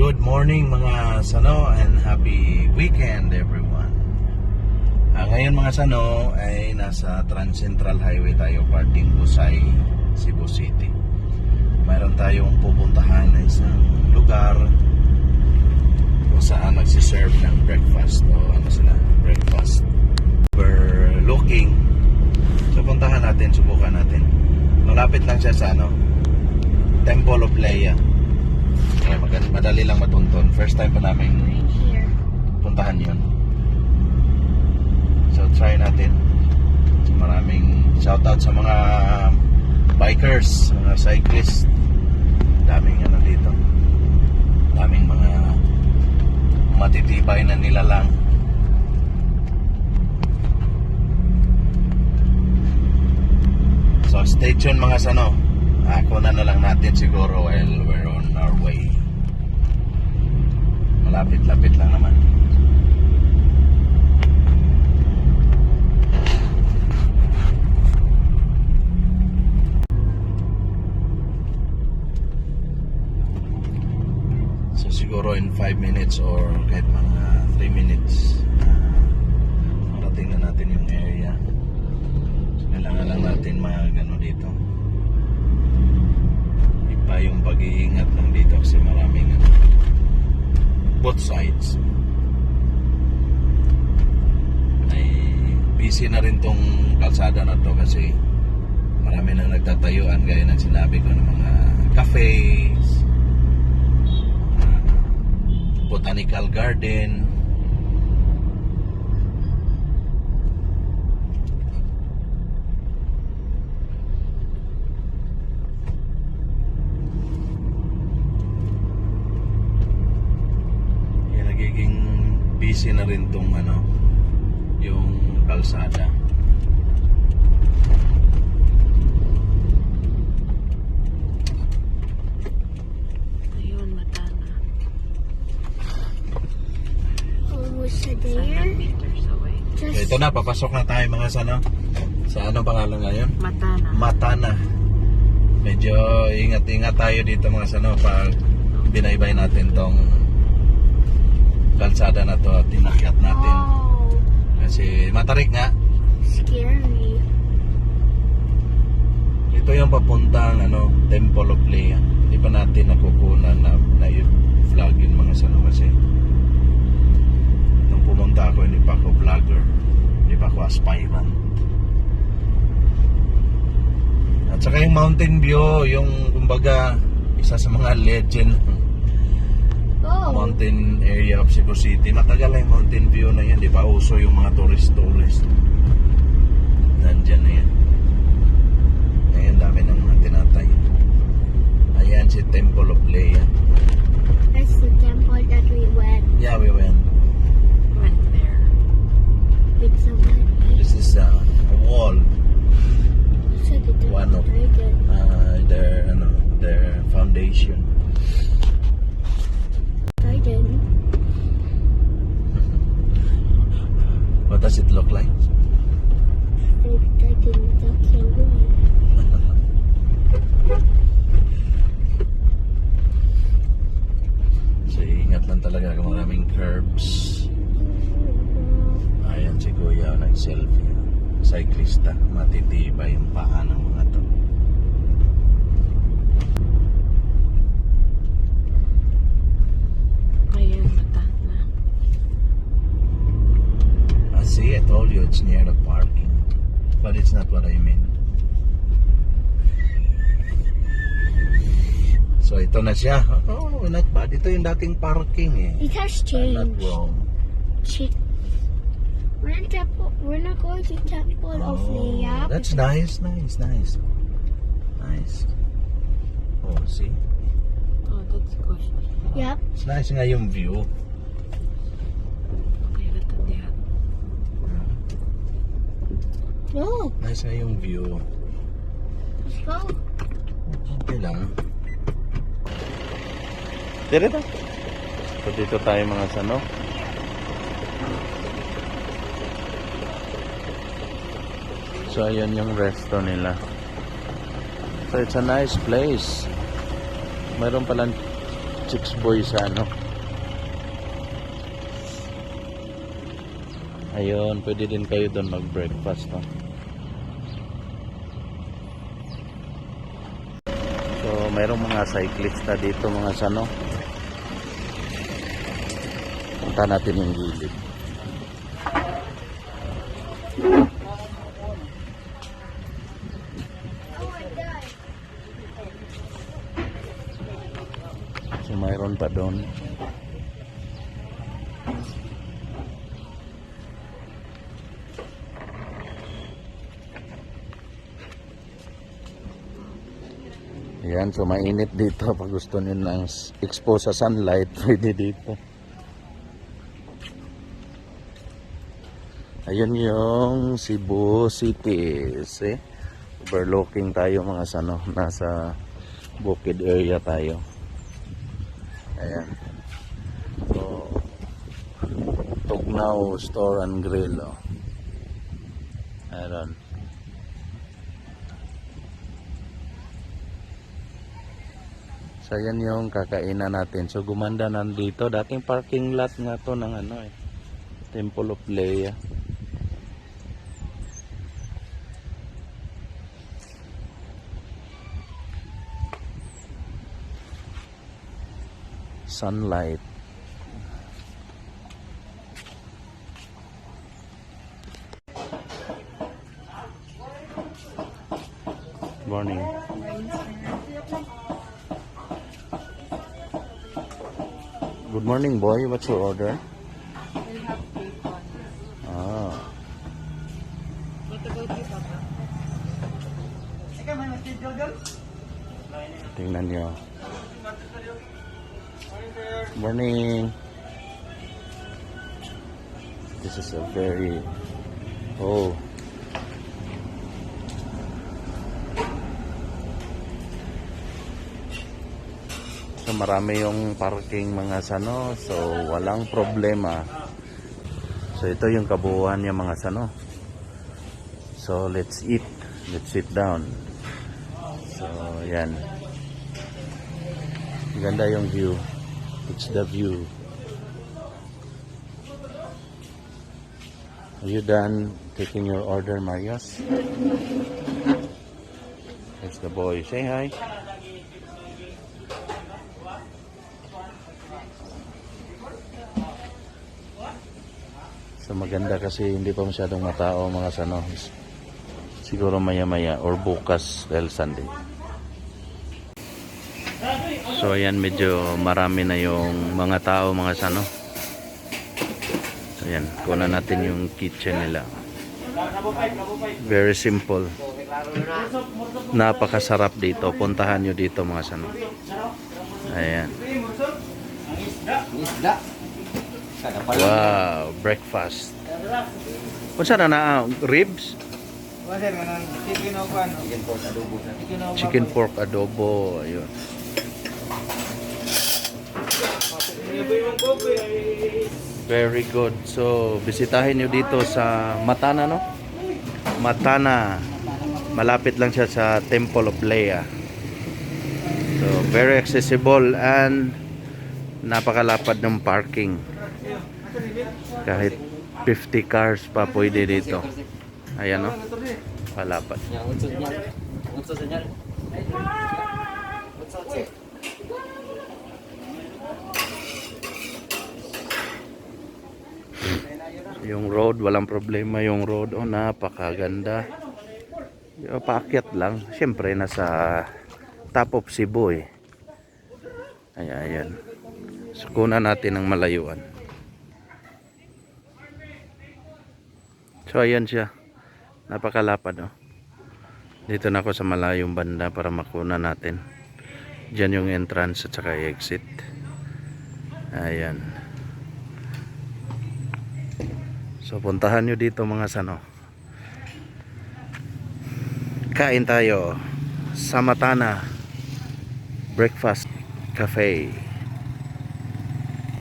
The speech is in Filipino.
Good morning mga Sano and happy weekend everyone. Ngayon mga Sano ay nasa Trans Central Highway tayo, parting Busay, Cebu City. Mayroon tayong pupuntahan na isang lugar kung saan nagsiserve ng breakfast o breakfast. We're looking. So puntahan natin, subukan natin. Malapit lang siya sa Temple of Leia. Kaya madali lang matunton. First time pa namin puntahan yun. So try natin. So, maraming shoutout sa mga bikers, mga cyclists. Daming dito. Daming mga matitibay na nilalang. So stay tuned mga Sano. Ako na lang natin siguro while we're on our way. Malapit-lapit lang naman. So siguro in 5 minutes or kahit mga 3 minutes marating na natin yung area. So kailangan lang natin dito. Iba yung pag-iingat lang dito kasi maraming both sides ay busy na rin tong kalsada na to kasi marami nang nagtatayuan gaya ng sinabi ko ng mga cafes, botanical garden. Busy na rin tong yung kalsada. Ayun, mata na. Almost there. Meters away. Okay, ito na, papasok na tayo mga Sano. Sa pangalan ngayon? Mata na. Mata na. Medyo ingat-ingat tayo dito mga Sano pag binaybay natin tong kalsada na to at tinakyat natin. Oh, Kasi matarik nga. scary. Ito yung papuntang Temple of Leia. Hindi pa natin nakukunan na i-vlog yung mga Sano kasi nung pumunta ako hindi pa ako vlogger. Hindi pa ako aspirant. At saka yung mountain view, yung kumbaga isa sa mga legend Oh, mountain area of Cebu City. Matagal na yung mountain view na yan. Di ba uso yung mga tourist. Nandyan na yan. Ngayon dami ng mga tinatay. Ayan si Temple of Leia. that's the temple that we went Yeah, we went. Went there. with someone. This is a wall. So the temple One of their foundation. garden. What does it look like? The garden that's so good. So ingat lang talaga kung maraming curbs. Ayan si Kuya nag-selfie. Cyclista, matitibay yung paa ng mga to. Ayun, mata na. See, I told you it's near the parking. But it's not what I mean. So ito na siya. Oh, not bad. Ito yung dating parking eh. It has I'm not changed. wrong. We're not going to temple of Leia. That's nice. Oh, see? Oh, that's good. Yep. It's nice nga yung view. Okay, mata niya. No, Nice nga yung view. let's go. Okay lang. Dito. So dito tayo mga Sano. So ayan yung resto nila. So it's a nice place. Mayroon palang Chicks Boy sa ano. Ayun, pwede din kayo doon mag-breakfast, no? So, mayroong mga cyclista dito, mga sano. Punta natin yung gilid. So, mayroon pa doon. Ayan, so mainit dito. Pag gusto nyo ng expose sa sunlight, pwede dito. Ayun yung Cebu City. See? Overlooking tayo mga sano. Nasa bukid area tayo. Ayan. So, Tugnaw Store and Grill. Oh. Ayan. So, yan yung kakainan natin. So, gumanda nandito. Dating parking lot nga to ng ano eh. Temple of Leia. Sunlight. Morning. Good morning, boy. What's your order? We'll have bacon. Ah. What about you, Papa? Tingnan nyo. Morning. This is a very... Oh. So marami yung parking mga sano. So walang problema. So ito yung kabuuan yung mga sano. So let's eat. Let's sit down. So yan. Ganda yung view. It's the view. Are you done taking your order, Marios? It's the boy. Say hi. So maganda kasi hindi pa masyadong matao mga sano. Siguro maya-maya or bukas dahil Sunday. So ayan, medyo marami na yung mga tao mga sano. So ayan, kunan natin yung kitchen nila. Very simple. Napakasarap dito. Puntahan nyo dito mga sano. Ayan. Wow, breakfast. Kung saan na ribs? Chicken pork adobo. Ayun. Very good. So, bisitahin nyo dito sa Matana, no? Matana. Malapit lang siya sa Temple of Leia. So, very accessible and napakalapad ng parking. Kahit 50 cars pa pwede dito. Ayan, no? Palapad. Yung road, walang problema yung road. Oh, napakaganda. Paakyat lang. Siyempre, nasa top of Cebu eh. Ayan. So, kunan natin ang malayuan. So, ayan siya. Napakalapad, oh. Dito na ako sa malayong banda para makuna natin. Diyan yung entrance at saka exit. Ayan. So, puntahan nyo dito mga sano. Kain tayo sa Matana Breakfast Cafe.